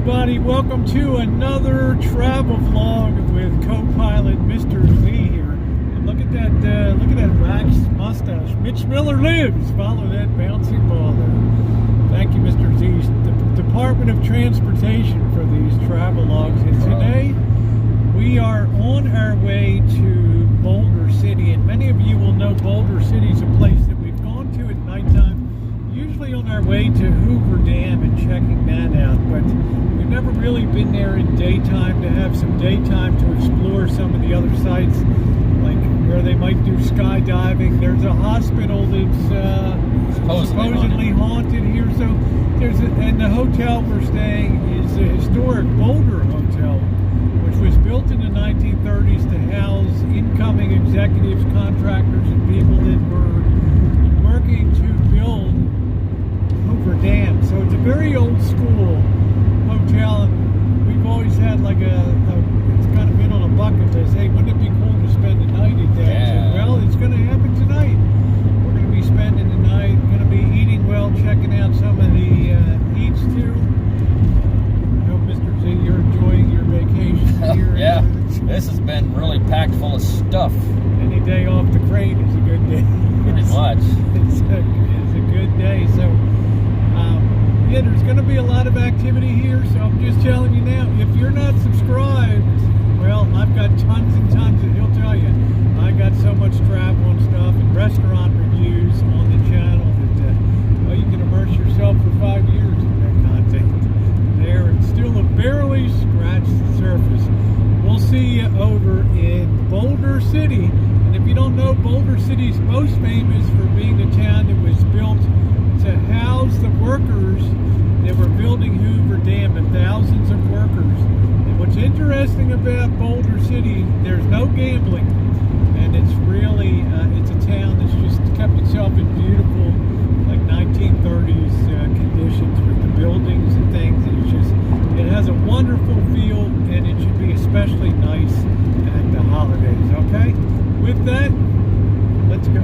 everybody, welcome to another travel vlog with co-pilot Mr. Z here. And look at that waxed mustache. Mitch Miller lives. Follow that bouncing ball there. Thank you, Mr. Z. The Department of Transportation for these travel logs. And today we are on our way to Boulder City, and many of you will know Boulder City is a place that we've gone to at nighttime. Usually on our way to Hoover Dam and checking that out, but we've never really been there in daytime to have some daytime to explore some of the other sites, like where they might do skydiving. There's a hospital that's supposedly haunted here, so and the hotel we're staying is a historic Boulder Hotel, which was built in the 1930s to house incoming executives, contractors, and people that were working to build Hoover Dam. So it's a very old school hotel, and we've always had like it's kind of been on a bucket list. Hey, wouldn't it be cool to spend the night at that? Yeah. So, well, it's going to happen tonight. We're going to be spending the night, going to be eating well, checking out some of the eats too. I hope, Mr. Z, you're enjoying your vacation here. Yeah, this has been really packed full of stuff. Any day off the crate is a good day. Pretty much. It's a good day. So, yeah, there's going to be a lot of activity here, so I'm just telling you now, if you're not subscribed, well, I've got tons and tons, and he'll tell you, I got so much travel and stuff and restaurant reviews on the channel that, well, you can immerse yourself for 5 years in that content there, and still have barely scratched the surface. We'll see you over in Boulder City, and if you don't know, Boulder City's most famous for being a town that was built to house the workers that were building Hoover Dam, and thousands of workers. And what's interesting about Boulder City, there's no gambling, and it's really it's a town that's just kept itself in beautiful, like 1930s conditions with the buildings and things. And it has a wonderful feel, and it should be especially nice at the holidays. Okay, with that, let's go.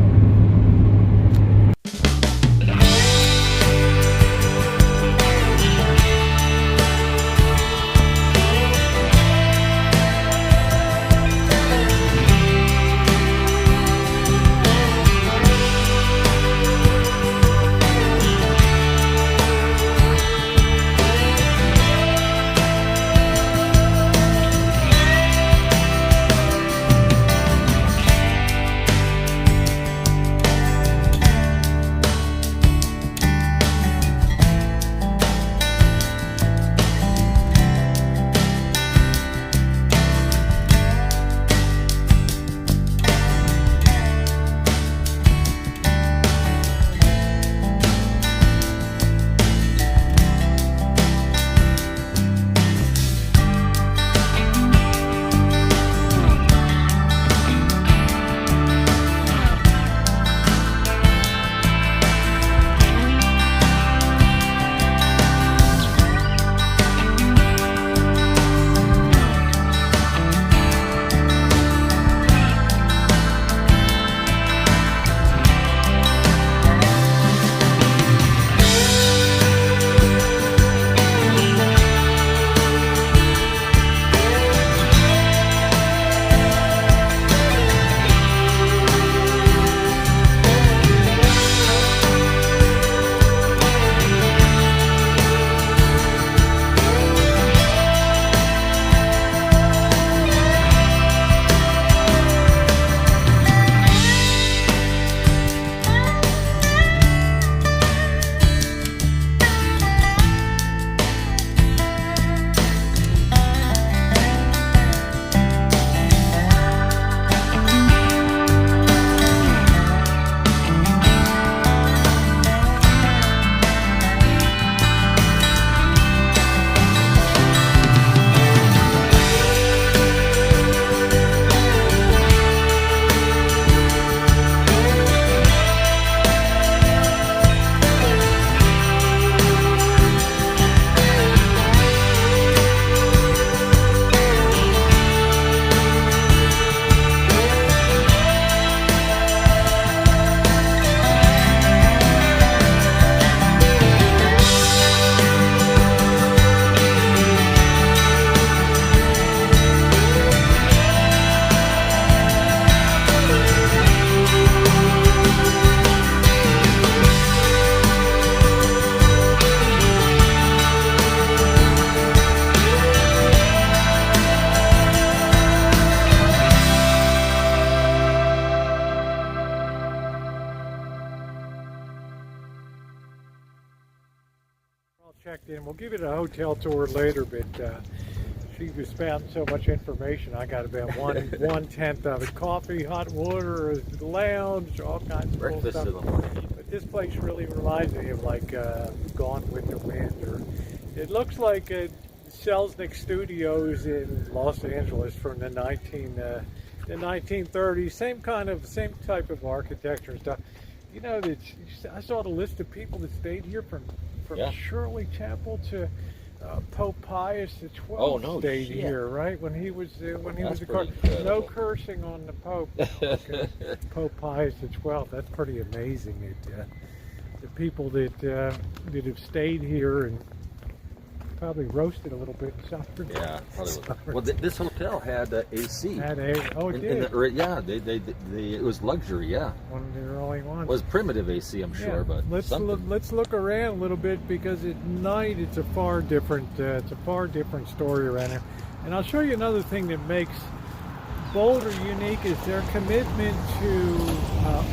and we'll give you the hotel tour later, but she was found so much information. I got about one tenth of it. Coffee, hot water, a lounge, all kinds of Breakfast cool in stuff. the morning. But this place really reminds me of like Gone with the Wind, or it looks like Selznick Studios in Los Angeles from the 1930s. Same type of architecture and stuff. You know, I saw the list of people that stayed here from Shirley Chapel to Pope Pius XII. Stayed here, right? When he was no cursing on the Pope. Okay. Pope Pius XII. That's pretty amazing. The people that have stayed here and probably roasted a little bit and suffered. Yeah, probably. Well, this hotel had AC. It did. It was luxury. Yeah, One of the early ones. It was primitive AC, I'm sure, but let's look around a little bit, because at night it's a far different story around here. And I'll show you another thing that makes Boulder unique is their commitment to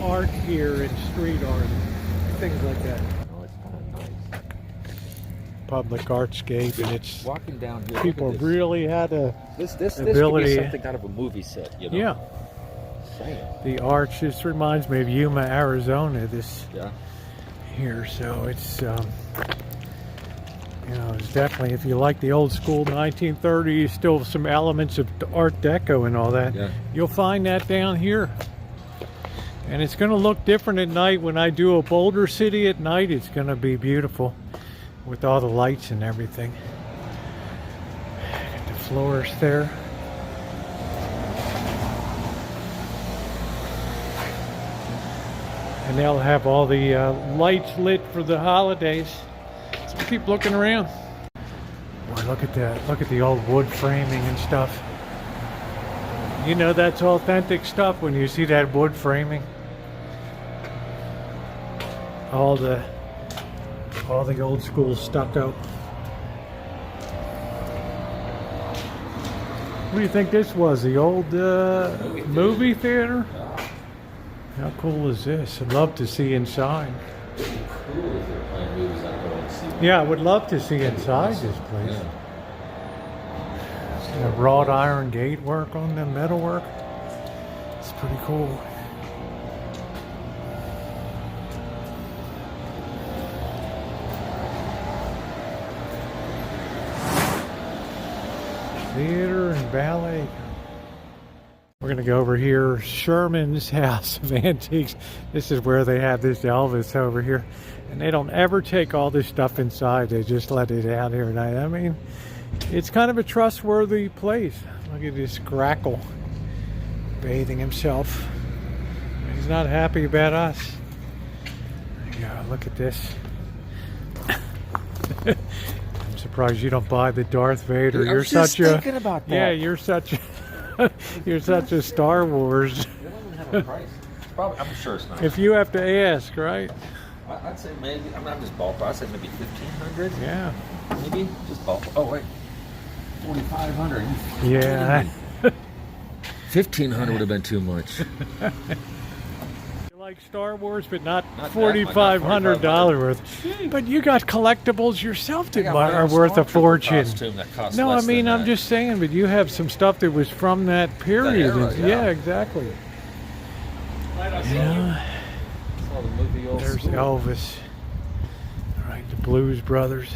art here and street art, things like that. Public Artscape, and it's walking down here. People really had this ability. could be something out of a movie set, you know? Yeah. The arch just reminds me of Yuma, Arizona. Here, so it's it's definitely, if you like the old school 1930s, still some elements of Art Deco and all that. Yeah. You'll find that down here. And it's going to look different at night. When I do a Boulder City at night, it's going to be beautiful with all the lights and everything. The floors there. And they'll have all the lights lit for the holidays. So keep looking around. Boy, look at that. Look at the old wood framing and stuff. You know that's authentic stuff when you see that wood framing. All the old school stucco. What do you think this was? The old movie theater? How cool is this? I'd love to see inside. Yeah, I would love to see inside this place. The wrought iron gate work on the metal work. It's pretty cool. Theater and ballet. We're going to go over here, Shermans House of Antiques. This is where they have this Elvis over here. And they don't ever take all this stuff inside. They just let it out here at night. I mean, it's kind of a trustworthy place. Look at this Grackle bathing himself. He's not happy about us. Yeah, look at this. I'm surprised you don't buy the Darth Vader. Dude, you're thinking about that. Yeah, you're such a Star Wars. It doesn't have a price. Probably, I'm sure it's not. If you have to ask, right? I'd say maybe. I'm just ballpark. I'd say maybe 1,500. Yeah. Maybe just ballpark. Oh wait, 4,500. Yeah. 1,500 would have been too much. You like Star Wars, but not $4,500 worth. But you got collectibles yourself that are worth a fortune. No, I mean I'm just saying, but you have some stuff that was from that period. Yeah, exactly. Yeah. There's Elvis. All right, the Blues Brothers.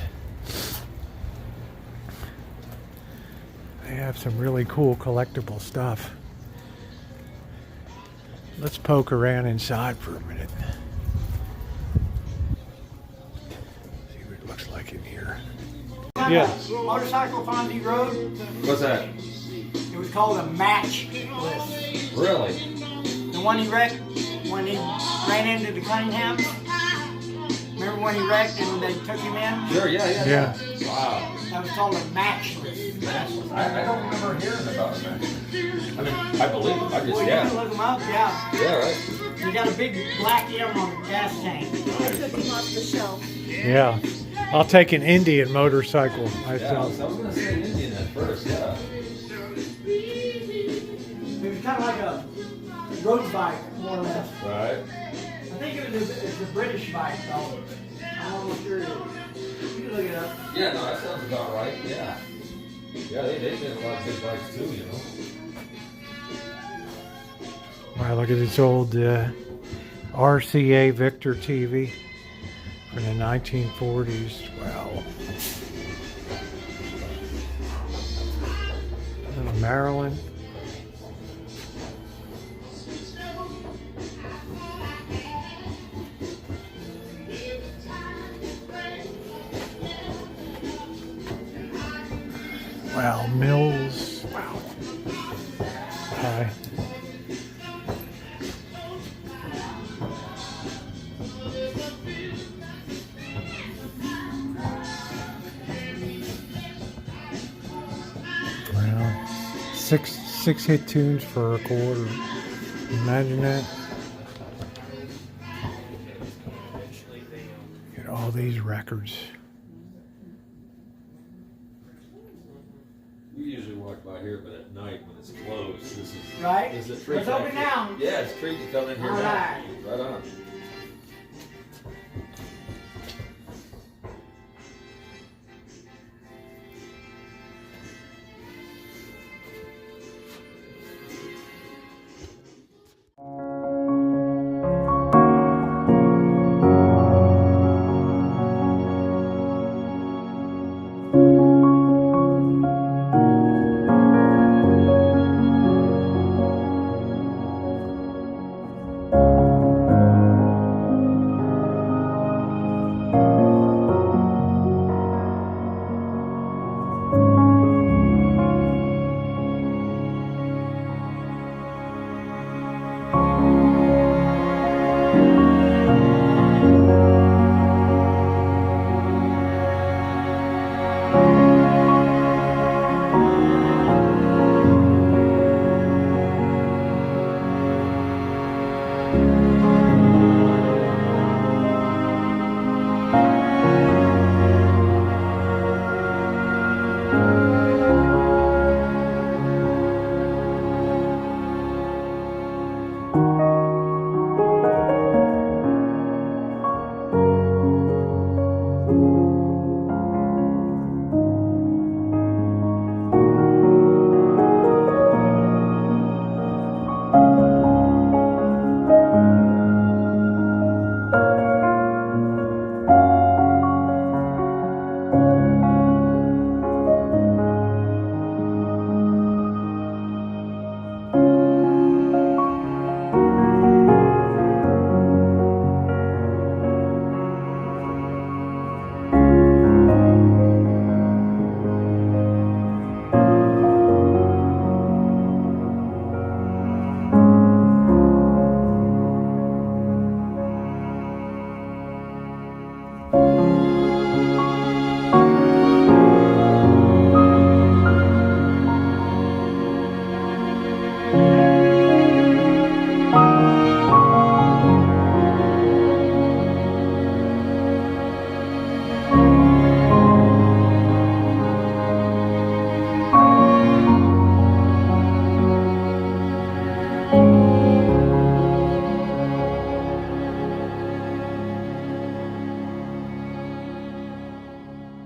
They have some really cool collectible stuff. Let's poke around inside for a minute. See what it looks like in here. Yeah. Motorcycle Fonzie Road. What's that? It was called a match list. Really? The one he wrecked when he ran into the Cunningham. Remember when he wrecked and they took him in? Sure, yeah. Wow. That was called a match list. I don't remember hearing about that. I mean, I believe it. I just, Well, you can look them up, yeah. Yeah, right. You got a big black M on the gas tank. I took him off the shelf. Yeah. I'll take an Indian motorcycle Yeah, I myself. was going to say Indian at first, yeah. It was kind of like a road bike, more or less. Right. I think it's a British bike, though. I'm almost sure it is. can look it up. Yeah, no, that sounds about right. Yeah. Yeah, they made a lot of big bikes too, you know. Wow, look at this old RCA Victor TV from the 1940s. Wow. Little Maryland. Wow, Mills. Wow. Hi. Wow. Six hit tunes for a quarter. Imagine that. Get all these records. We usually walk by here, but at night when it's closed, this is Right? This is a treat. Let's open now. Yeah, it's a treat to come in here. All right. Right on.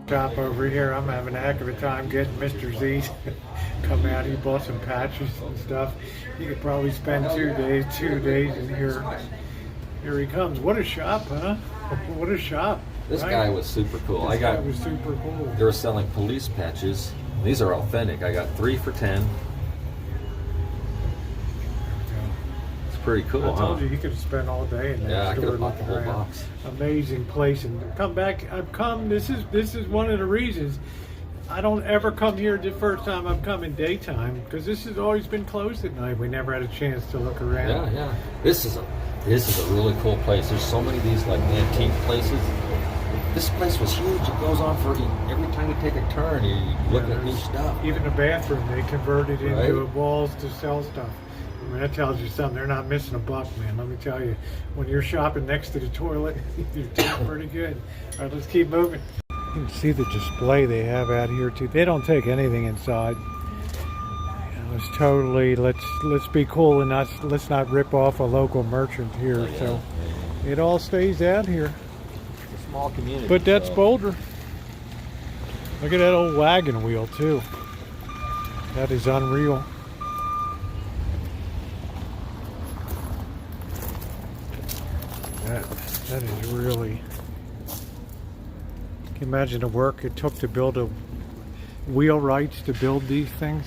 Shop over here. I'm having a heck of a time getting Mr. Z to come out. He bought some patches and stuff. You could probably spend 2 days in here. Here he comes. What a shop, huh? What a shop. This right? guy was super cool. This guy was super cool. They were selling police patches. These are authentic. I got 3 for $10. It's pretty cool, I told huh? you could have spent all day in that Yeah, I could store have bought the looking whole around. box. Amazing place, and come back. I've come. This is one of the reasons I don't ever come here the first time I've come in daytime, because this has always been closed at night. We never had a chance to look around. Yeah, yeah. This is a really cool place. There's so many of these like antique places. This place was huge. It goes on for every time you take a turn, you're looking at new stuff. Even the bathroom, they converted into Right. walls to sell stuff. I mean, that tells you something. They're not missing a buck, man. Let me tell you. When you're shopping next to the toilet, you're doing pretty good. All right, let's keep moving. You can see the display they have out here too. They don't take anything inside. You know, it's totally let's be cool and let's not rip off a local merchant here. Oh, yeah. So it all stays out here. It's a small community. But that's so. Boulder. Look at that old wagon wheel too. That is unreal. That is really. Can you imagine the work it took to build a wheelwrights to build these things?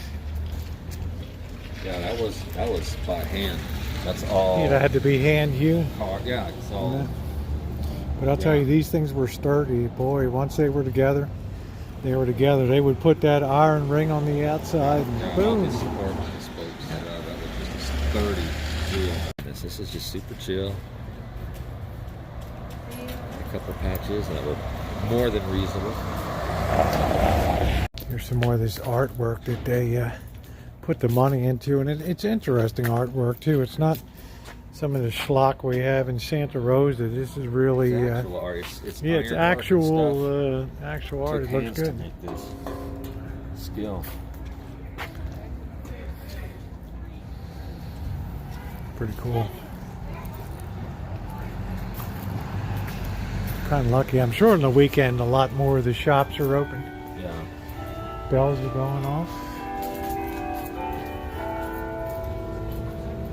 Yeah, that was by hand. That's all. It had to be hand hewn. Yeah, it's all. Yeah. But I'll tell you, these things were sturdy. Boy, once they were together, they would put that iron ring on the outside and Yeah, boom. all this support on the spokes. That was just a sturdy wheel. This is just super chill. A couple patches that were more than reasonable. Here's some more of this artwork that they put the money into, and it's interesting artwork too. It's not some of the schlock we have in Santa Rosa. This is really It's actual art. It's yeah, it's iron art and actual stuff. actual art. Took It looks hands to good. make this skill. Pretty cool. Kind of lucky. I'm sure on the weekend a lot more of the shops are open. Yeah. Bells are going off.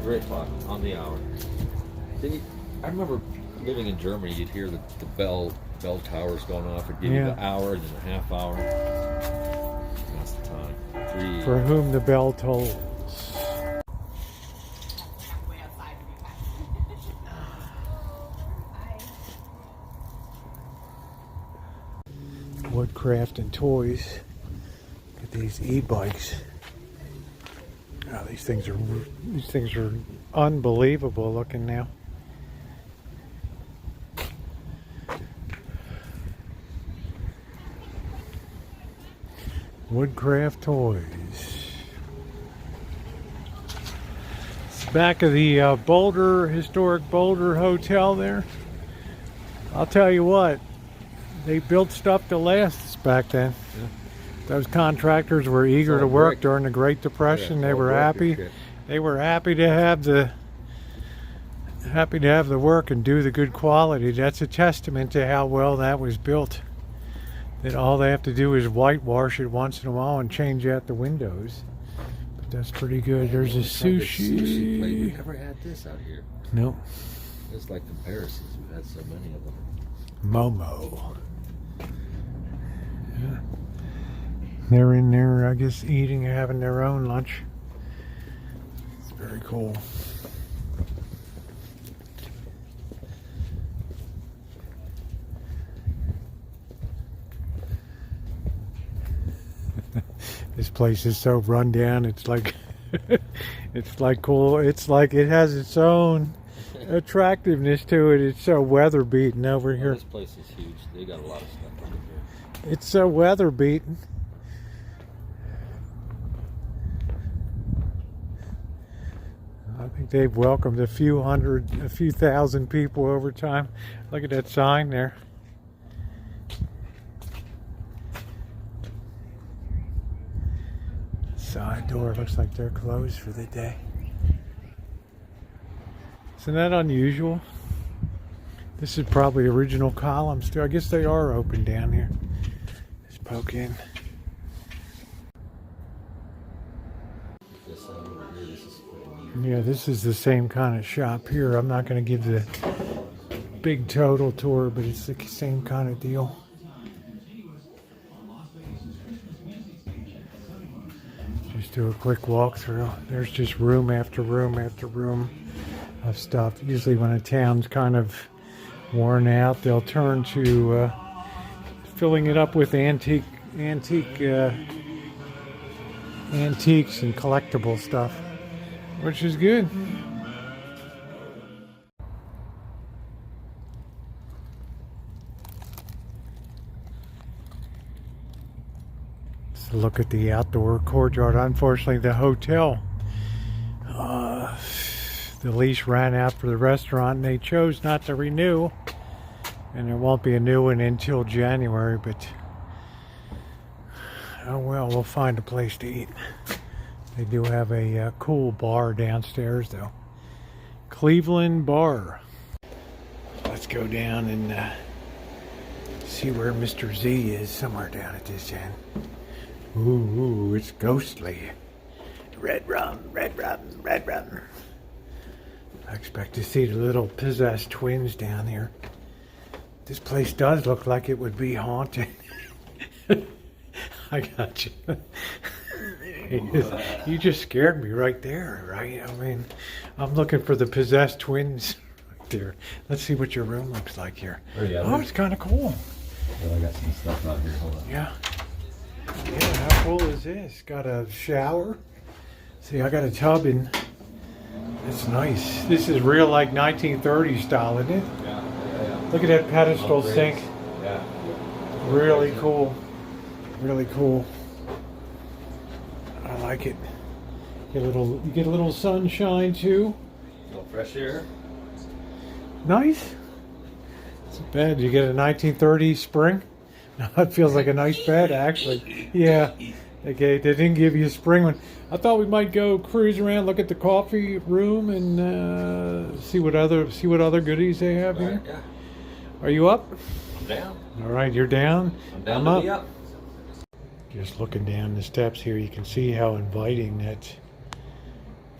3 o'clock on the hour. I remember living in Germany. You'd hear the bell towers going off. It'd give you the hour, then the half hour. That's the time. 3. For whom the bell tolls. Woodcraft and toys. Look at these e-bikes. Oh, these things are unbelievable looking now. Woodcraft toys. It's back of the historic Boulder Hotel there. I'll tell you what, they built stuff to last us back then. Yeah. Those contractors were eager to work during the Great Depression. Yeah, They were happy. They were happy to have the work and do the good quality. That's a testament to how well that was built. That all they have to do is whitewash it once in a while and change out the windows. But that's pretty good. There's a sushi. Plate. We've never had this out here. Nope. It's like comparisons. We've had so many of them. Momo. Yeah. They're in there, I guess, eating and having their own lunch. It's very cool. This place is so run down. It's like, it's like cool. It's like it has its own attractiveness to it. It's so weather beaten over here. This place is huge. They got a lot of stuff over here. It's so weather beaten. I think they've welcomed a few thousand people over time. Look at that sign there. Side door looks like they're closed for the day. Isn't that unusual? This is probably original columns too. I guess they are open down here. Just poke in. This over here, this is pretty neat. Yeah, this is the same kind of shop here. I'm not going to give the big total tour, but it's the same kind of deal. Just do a quick walkthrough. There's just room after room after room of stuff. Usually when a town's kind of worn out, they'll turn to filling it up with antiques and collectible stuff, which is good. So look at the outdoor courtyard. Unfortunately, the hotel, the lease ran out for the restaurant and they chose not to renew, and there won't be a new one until January, but oh well, we'll find a place to eat. They do have a cool bar downstairs though. Cleveland Bar. Let's go down and See where Mr. Z is, somewhere down at this end. Ooh, it's ghostly. Red rum, red rum, red rum. I expect to see the little possessed twins down here. This place does look like it would be haunted. I got you. You just scared me right there, right? I mean, I'm looking for the possessed twins right there. Let's see what your room looks like here. Oh, it's kind of cool. Well, I got some stuff out here. Hold on. Yeah. Yeah, how cool is this? Got a shower. See, I got a tub in. That's nice. This is real, like 1930s style, isn't it? Yeah. Look at that pedestal sink. Yeah. Really cool. Really cool. I like it. You get a little sunshine too. A little fresh air. Nice. It's a bed. You get a 1930s spring. No, it feels like a nice bed actually. Yeah. Okay, they didn't give you a spring one. I thought we might go cruise around, look at the coffee room, and see what other goodies they have here. Yeah. Are you up? I'm down. All right, you're down. I'm down I'm to up. be up. Just looking down the steps here, you can see how inviting that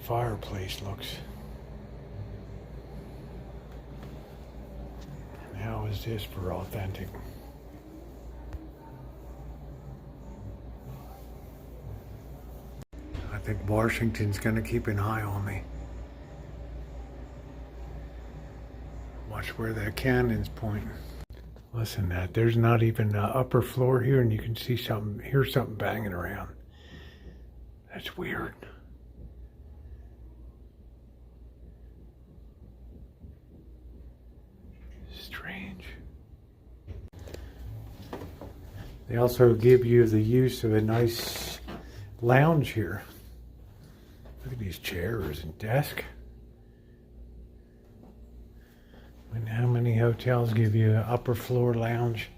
fireplace looks. And how is this for authentic? I think Washington's going to keep an eye on me. Watch where that cannon's pointing. Listen, there's not even an upper floor here, and you can see hear something banging around. That's weird. Strange. They also give you the use of a nice lounge here. Look at these chairs and desk. And how many hotels give you an upper floor lounge?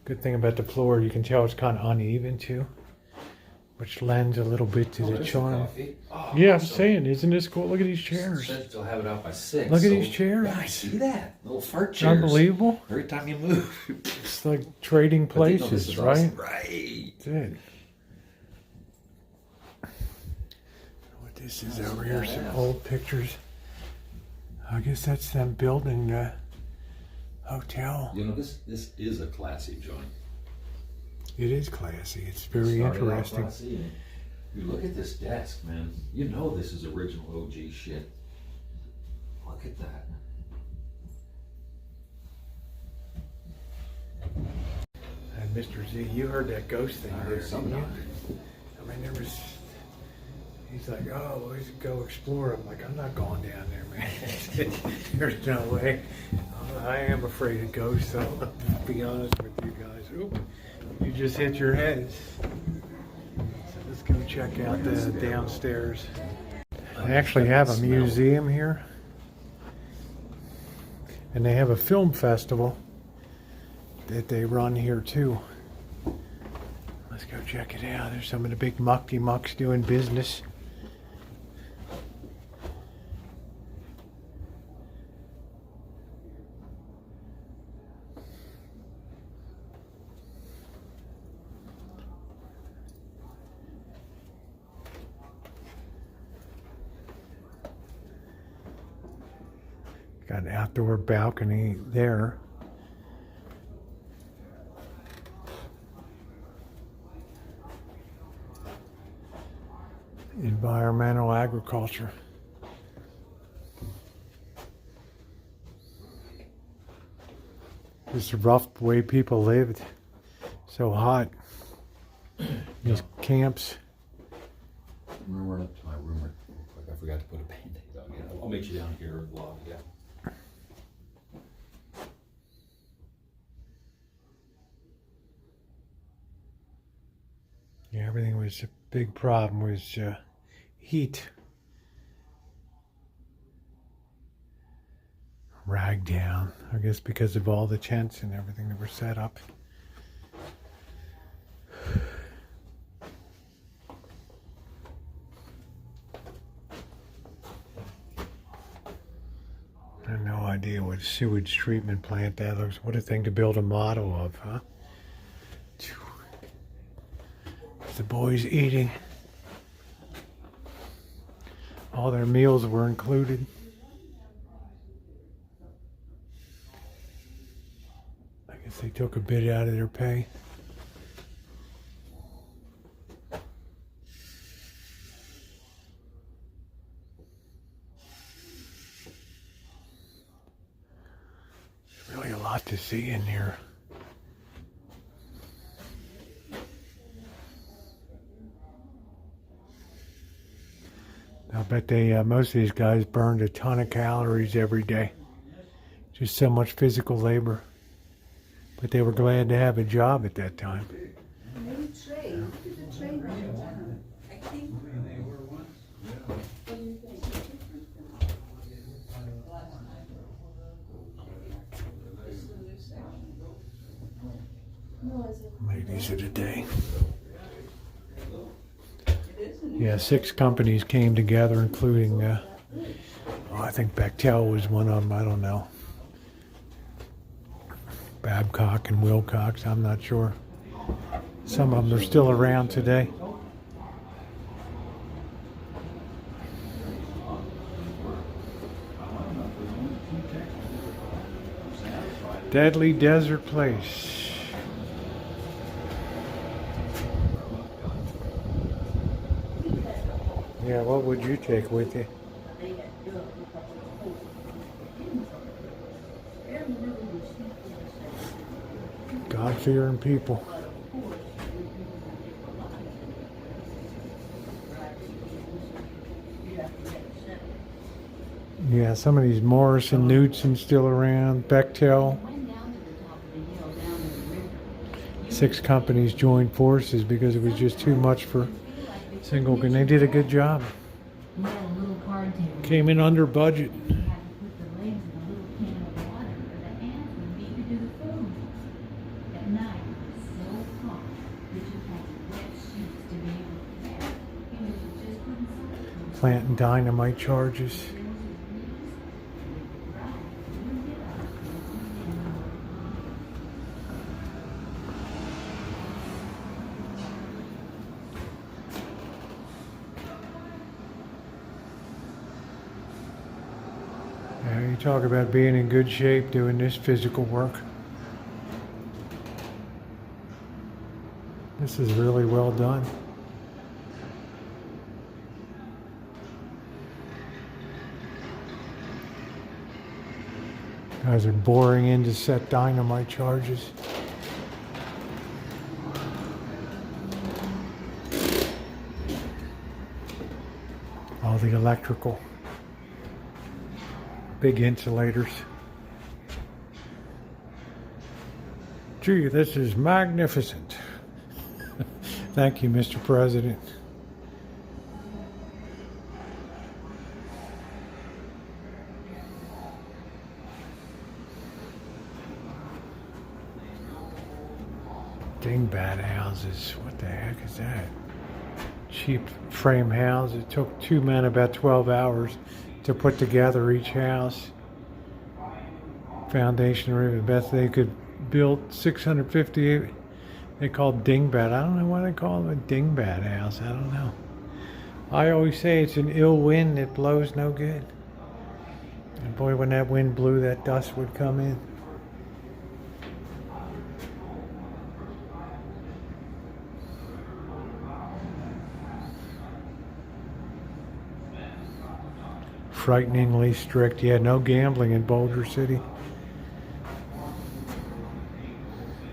Good thing about the floor, you can tell it's kind of uneven too, which lends a little bit to the charm. Oh, Yeah, I'm saying, isn't this cool? Look at these chairs. They'll have it out by 6. Look at these chairs. Yeah, I see that. Little fart chairs. Unbelievable. Every time you move. It's like trading places, right? Awesome. Right. That's it. What this is over here, some old pictures. I guess that's them building the hotel. You know, this is a classy joint. It is classy. It's very interesting. You look at this desk, man. You know this is original OG shit. Look at that. And Mr. Z, you heard that ghost thing. I heard something. I mean, there was. He's like, oh, we should go explore. I'm like, I'm not going down there, man. There's no way. I am afraid of ghosts, so I'll be honest with you guys. Oop, you just hit your heads. So let's go check out the downstairs. They actually have a museum here. And they have a film festival that they run here too. Let's go check it out. There's some of the big mucky mucks doing business. Got an outdoor balcony there. Environmental agriculture. This is the rough way people lived. So hot. These camps. I'm gonna run up to my room real quick. I forgot to put a Band-Aid on it. I'll meet you down here and vlog. Yeah. Yeah, everything was a big problem was heat. Rag down, I guess because of all the tents and everything that were set up. I have no idea idea what a sewage treatment plant that looks. What a thing to build a model of, huh? The boys eating. All their meals were included. I guess they took a bit out of their pay. There's really a lot to see in here. I bet most of these guys burned a ton of calories every day. Just so much physical labor. But they were glad to have a job at that time. Ladies of the day. Yeah, 6 companies came together, including, I think Bechtel was one of them, I don't know. Babcock and Wilcox, I'm not sure. Some of them are still around today. Deadly Desert Place. Yeah, what would you take with you? God-fearing people. Yeah, some of these Morrison, Knudsen still around. Bechtel. 6 companies joined forces because it was just too much for single, and they did a good job. Came in under budget. Planting dynamite charges. You talk about being in good shape doing this physical work. This is really well done. Guys are boring in to set dynamite charges. All the electrical. Big insulators. Gee, this is magnificent. Thank you, Mr. President. Dingbat houses. What the heck is that? Cheap frame house. It took 2 men about 12 hours to put together each house. Foundation roof, the best they could build 650. They called dingbat. I don't know why they call it a dingbat house. I don't know. I always say it's an ill wind that blows no good. And boy, when that wind blew, that dust would come in. Frighteningly strict. Yeah, no gambling in Boulder City.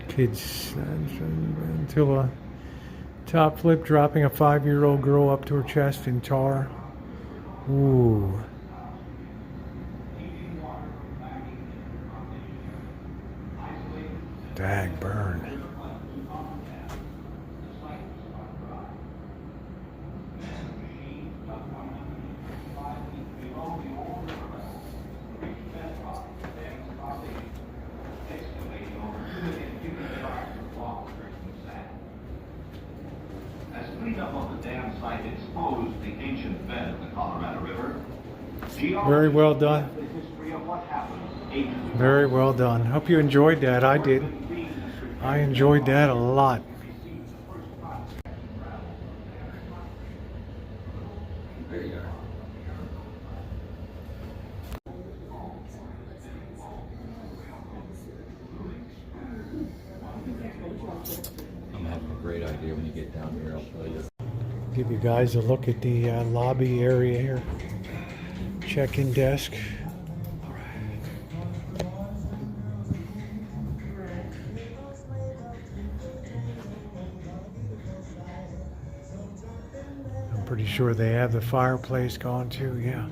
Kids until a top flip, dropping a 5-year-old girl up to her chest in tar. Ooh. Dag burn. Very well done. Very well done. Hope you enjoyed that. I did. I enjoyed that a lot. There you are. I'm having a great idea when you get down here. I'll tell you. Give you guys a look at the lobby area here. Check-in desk. I'm pretty sure they have the fireplace going too, yeah.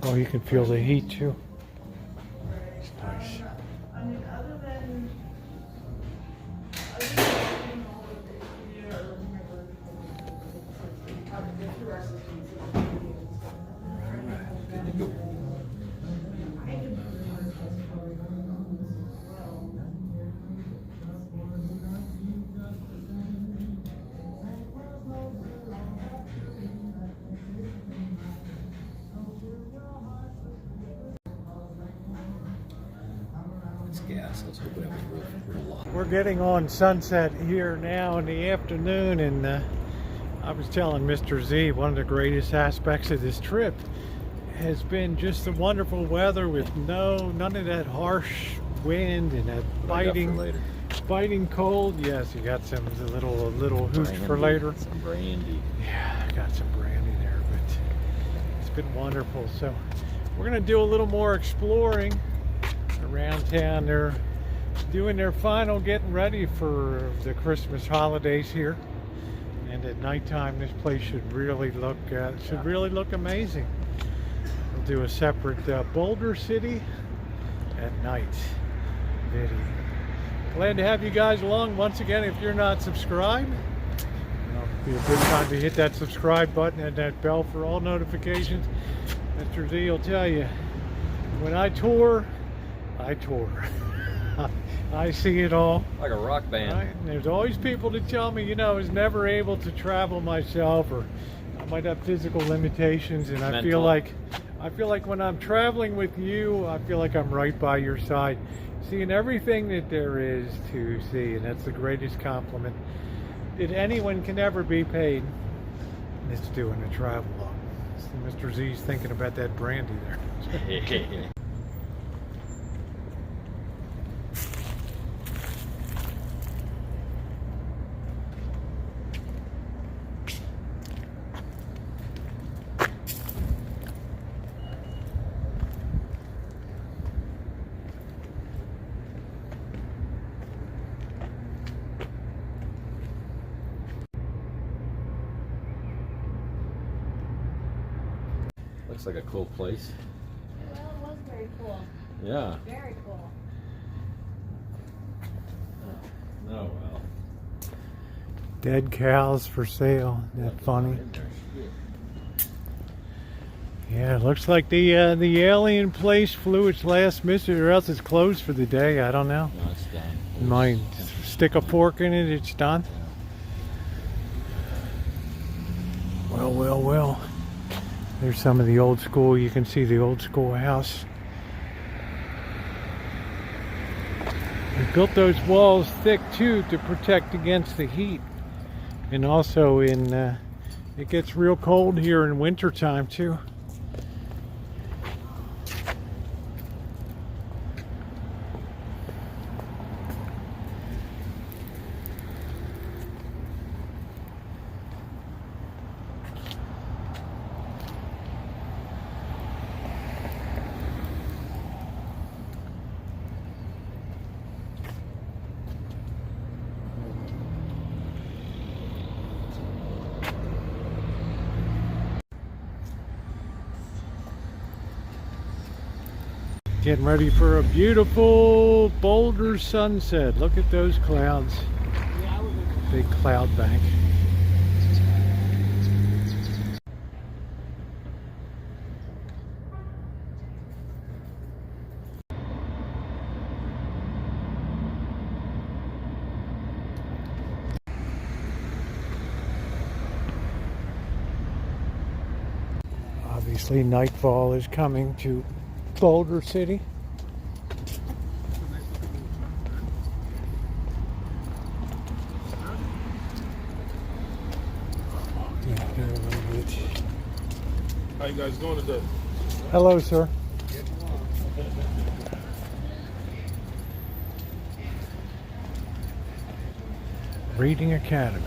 Oh, you can feel the heat too. It's nice. Gas. Let's hope we have a real lot. We're getting on Sunset here now in the afternoon, and I was telling Mr. Z one of the greatest aspects of this trip has been just the wonderful weather with none of that harsh wind and that biting cold. Yes, you got some little hooch for later. Some brandy. Yeah, I got some brandy there, but it's been wonderful. So we're gonna do a little more exploring around town. They're doing their final getting ready for the Christmas holidays here, and at nighttime this place should really look amazing. We'll do a separate Boulder City at night video. Glad to have you guys along once again. If you're not subscribed, it'll be a good time to hit that subscribe button and that bell for all notifications. Mr. Z will tell you, when I tour, I see it all. Like a rock band. Right? And there's always people that tell me, I was never able to travel myself, or I might have physical limitations, and I feel like when I'm traveling with you, I feel like I'm right by your side, seeing everything that there is to see, and that's the greatest compliment that anyone can ever be paid. Is doing a travel log. So Mr. Z's thinking about that brandy there. Looks like a cool place. Well, it was very cool. Yeah. Very cool. Oh well. Dead cows for sale. Isn't that funny? Yeah, it looks like the alien place flew its last mission, or else it's closed for the day. I don't know. No, it's done. You might stick a fork in it, it's done. Well. There's some of the old school. You can see the old school house. They built those walls thick too to protect against the heat. And also it gets real cold here in winter time too. Getting ready for a beautiful Boulder sunset. Look at those clouds. Big cloud bank. Obviously, nightfall is coming to Boulder City. Here a little bit. How you guys doing today? Hello, sir. Reading Academy.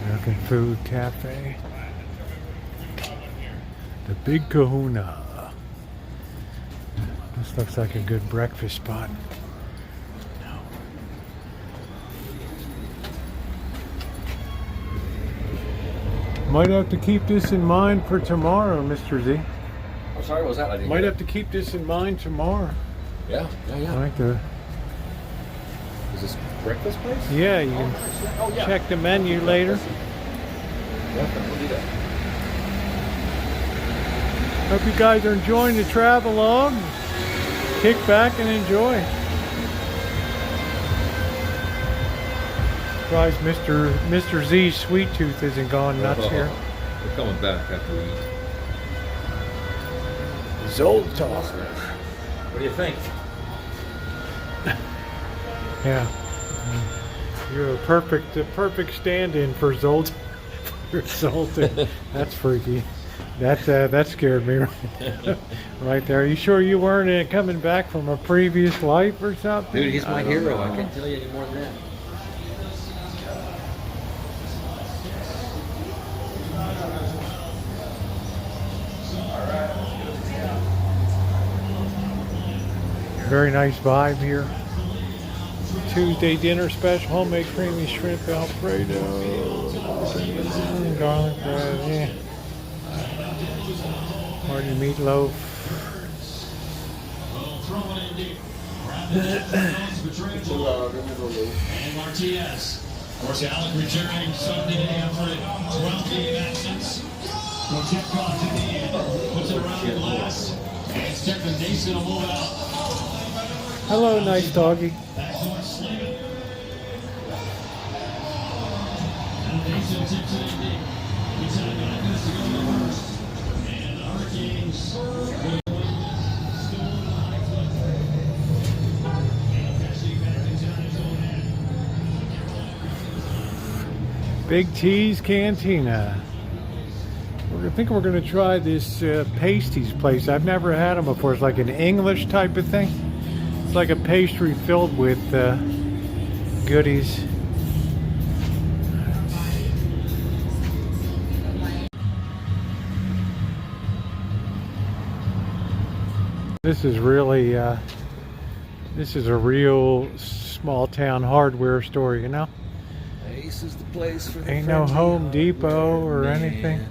American Food Cafe. The Big Kahuna. This looks like a good breakfast spot. Might have to keep this in mind for tomorrow, Mr. Z. I'm sorry, what was that? I didn't Might hear have to keep this in mind tomorrow. Yeah. Like the, Is this breakfast place? yeah, you can Oh, yeah. check the menu later. Yeah, we'll do that. Hope you guys are enjoying the travelogue. Kick back and enjoy. Surprised Mr. Z's sweet tooth isn't gone nuts here. We're coming back after we eat. Zoltar. What do you think? Yeah. You're a perfect stand-in for Zoltar. That's freaky. That scared me right there. Are you sure you weren't coming back from a previous life or something? Dude, he's my I don't hero. know. I can't tell you any more than that. Very nice vibe here. Tuesday dinner special, homemade creamy shrimp Alfredo, garlic bread, yeah. Hearty meatloaf. And Martinez. Of course, Alec returning Sunday day after a 12-game absence. Quartet comes in the end, puts it around the glass, and Stephen Nason will move out. Hello, nice doggy. Back towards Slavin. And Nason tips it in deep. He's had 9 minutes to go in the first. And the Hurricanes will Big T's Cantina. I think we're going to try this pasties place. I've never had them before. It's like an English type of thing. It's like a pastry filled with goodies. This is really, this is a real small town hardware store, you know? Ace is the place for the Ain't no friendly Home Depot hardware or man. anything.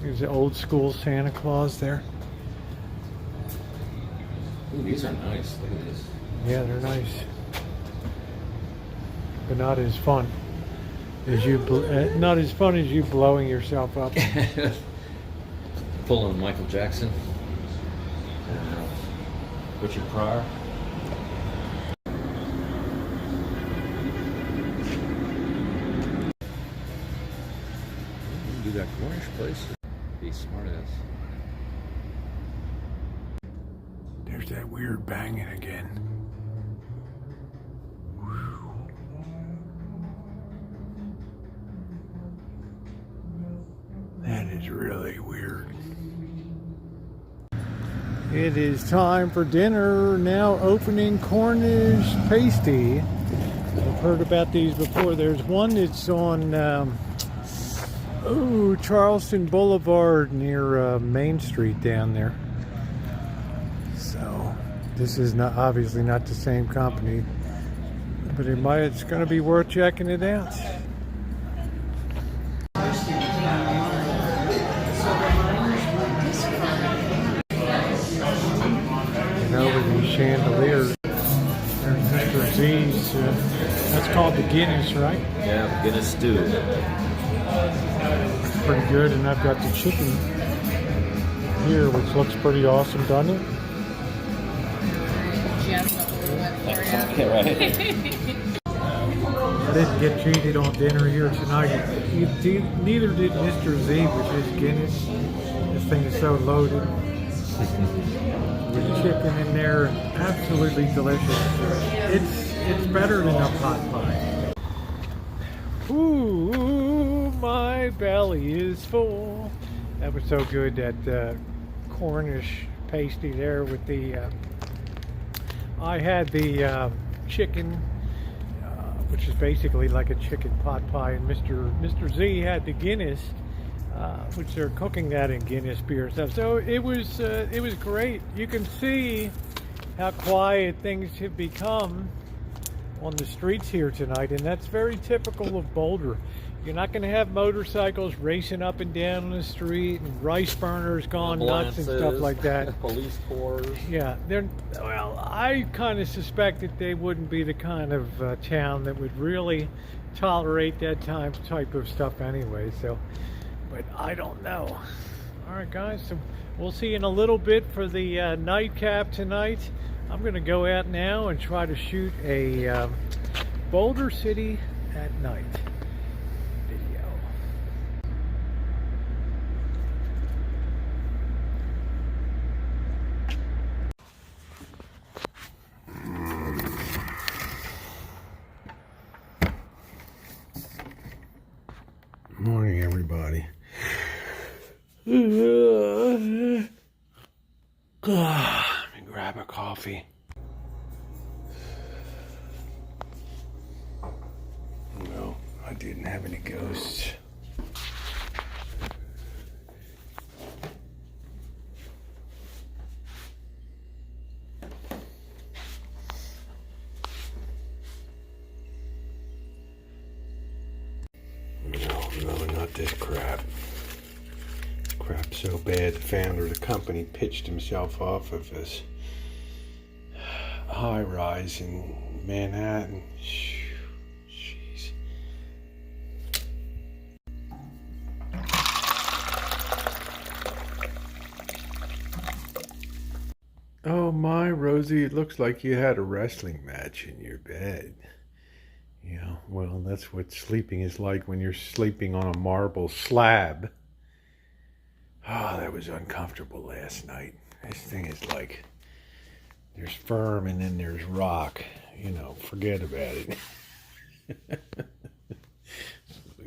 There's the old school Santa Claus there. Ooh, these are nice. Look at this. Yeah, they're nice, but not as fun as you. Not as fun as you blowing yourself up. Pulling Michael Jackson. Richard Pryor. Do that Cornish place. Be smart ass. There's that weird banging again. That is really weird. It is time for dinner. Now opening Cornish Pasty. I've heard about these before. There's one that's on Charleston Boulevard near Main Street down there. So this is not obviously not the same company, but it's going to be worth checking it out. And over these chandeliers, there's Mr. Z's. That's called the Guinness, right? Yeah, Guinness stew. Pretty good, and I've got the chicken here, which looks pretty awesome, doesn't it? Jam up a little bit for you. Yeah, right. I didn't get cheated on dinner here tonight. Neither did Mr. Z with his Guinness. This thing is so loaded. With chicken in there, absolutely delicious. It's better than a pot pie. Ooh, my belly is full. That was so good, that Cornish pasty there with the I had the chicken, which is basically like a chicken pot pie, and Mr. Z had the Guinness, which they're cooking that in Guinness beer and stuff. So it was great. You can see how quiet things have become on the streets here tonight, and that's very typical of Boulder. You're not going to have motorcycles racing up and down on the street and rice burners gone nuts and stuff like that. Police force. Yeah, well, I kind of suspect that they wouldn't be the kind of town that would really tolerate that type of stuff anyway. So, but I don't know. All right, guys. So we'll see you in a little bit for the nightcap tonight. I'm going to go out now and try to shoot a Boulder City at night video. Morning, everybody. Let me grab a coffee. No, I didn't have any ghosts. No, not this crap. This crap's so bad, the founder of the company pitched himself off of this high rise in Manhattan. Jeez. Oh my, Rosie, it looks like you had a wrestling match in your bed. Yeah, well, that's what sleeping is like when you're sleeping on a marble slab. Oh, that was uncomfortable last night. This thing is like, there's firm and then there's rock. You know, forget about it.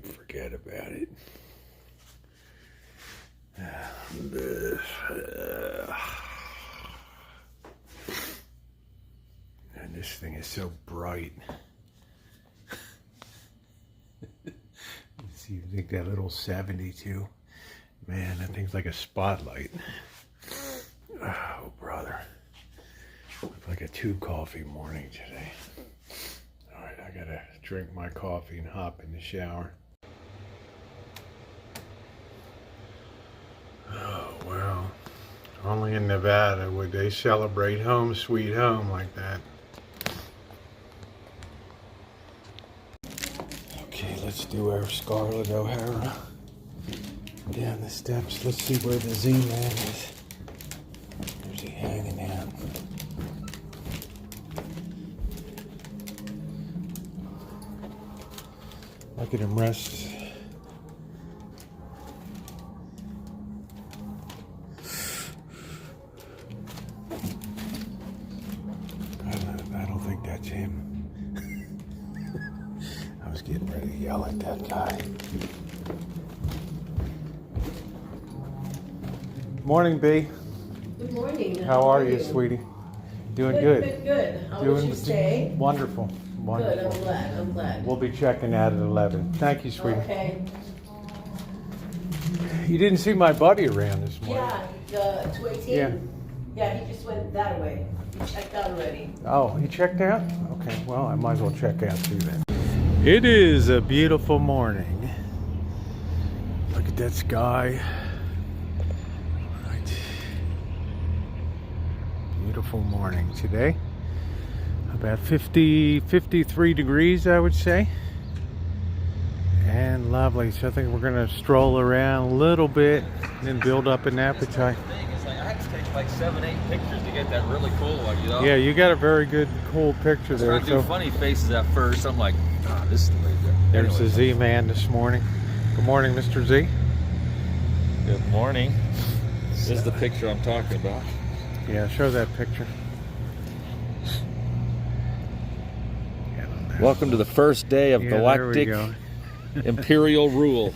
Forget about it. And this thing is so bright. See, you think that little 72? Man, that thing's like a spotlight. Oh, brother. Looks like a 2 coffee morning today. All right, I gotta drink my coffee and hop in the shower. Oh, well. Only in Nevada would they celebrate home sweet home like that. Okay, let's do our Scarlet OHara. Down the steps. Let's see where the Z-Man is. Where's he hanging out? Look at him rest. I don't think that's him. I was getting ready to yell at that guy. Morning, B. Good morning. How are you, sweetie? Doing good. Good. How was your stay? Wonderful. Wonderful. Good. I'm glad. We'll be checking out at 11. Thank you, sweetie. Okay. You didn't see my buddy around this morning. Yeah, the 218. Yeah. Yeah, he just went that way. He checked out already. Oh, he checked out? Okay, well, I might as well check out too then. It is a beautiful morning. Look at that sky. Right. Beautiful morning today. About 53 degrees, I would say. And lovely. So I think we're going to stroll around a little bit and then build up an appetite. I had to take like 7-8 pictures to get that really cool one, you know? Yeah, you got a very good, cool picture there. I do funny faces at first. I'm like, Ah, this is the way to go. There's the Anyway, Z-Man this morning. Good morning, Mr. Z. Good morning. This is the picture I'm talking about. Yeah, show that picture. Welcome to the first day of Yeah, there we Galactic go. Imperial Rule.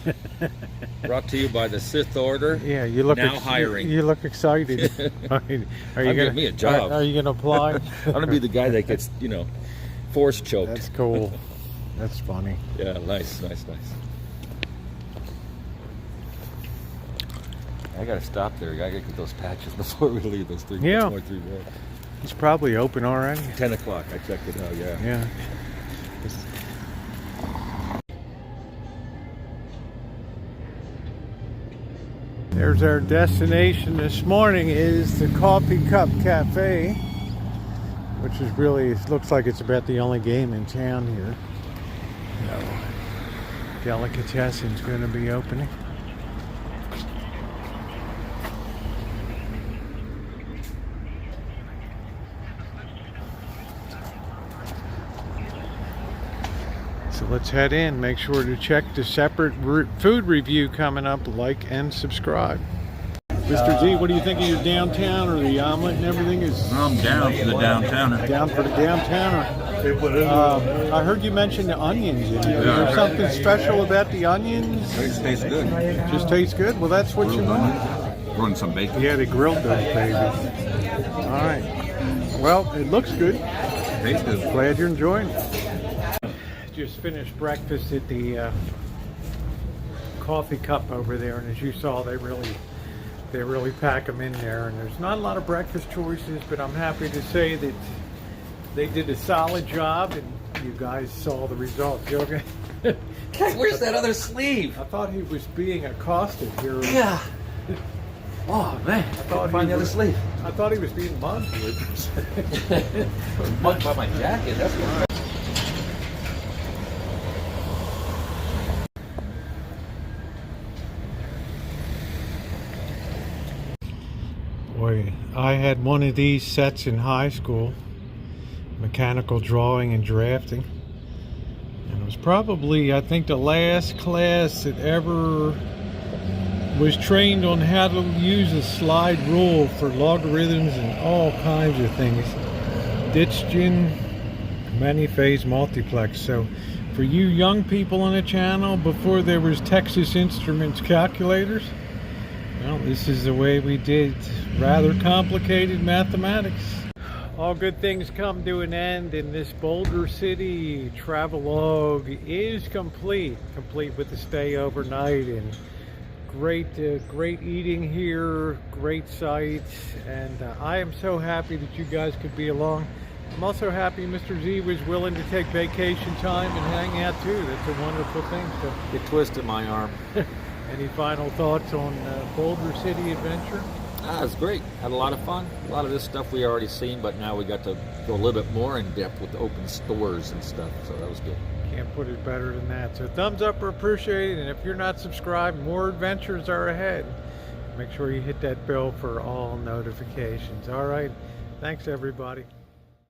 Brought to you by the Sith Order. Yeah, you look Now hiring. You look excited. Are you Give me a job. Are you gonna apply? I'm gonna be the guy that gets, force choked. That's cool. That's funny. Yeah, nice. I gotta stop there. I gotta get those patches before we leave. Those three. Yeah. More three more. It's probably open already. 10 o'clock. I checked it out. Yeah. Yeah. There's our destination this morning is the Coffee Cup Cafe, which is really, it looks like it's about the only game in town here. Delicatessen's going to be opening. So let's head in. Make sure to check the separate food review coming up. Like and subscribe. Mr. Z, what do you think of your downtown, or the omelet and everything? I'm down for the downtowner. Down for the downtowner. I heard you mention the onions in there. Is there something special about the onions? It tastes good. Just tastes good? Well, that's what you want. Run some bacon. Yeah, they grilled those babies. All right. Well, it looks good. Tastes good. Glad you're enjoying it. Just finished breakfast at the Coffee Cup over there, and as you saw, they really pack them in there. And there's not a lot of breakfast choices, but I'm happy to say that they did a solid job, and you guys saw the results. You okay? Where's that other sleeve? I thought he was being accosted here. Yeah. Oh man, I thought find the other sleeve. I thought he was being mugged with. Mugged by my jacket. That's what. Boy, I had one of these sets in high school, mechanical drawing and drafting, and it was probably, I think, the last class that ever was trained on how to use a slide rule for logarithms and all kinds of things. Ditchgen, many-phase multiplex. So for you young people on the channel, before there was Texas Instruments calculators, well, this is the way we did rather complicated mathematics. All good things come to an end, and this Boulder City travelogue is complete with the stay overnight, and great eating here, great sights, and I am so happy that you guys could be along. I'm also happy Mr. Z was willing to take vacation time and hang out too. That's a wonderful thing. So, You twisted my arm. any final thoughts on Boulder City adventure? It was great. Had a lot of fun. A lot of this stuff we already seen, but now we got to go a little bit more in depth with the open stores and stuff. So that was good. Can't put it better than that. So thumbs up are appreciated, and if you're not subscribed, more adventures are ahead. Make sure you hit that bell for all notifications. All right. Thanks, everybody.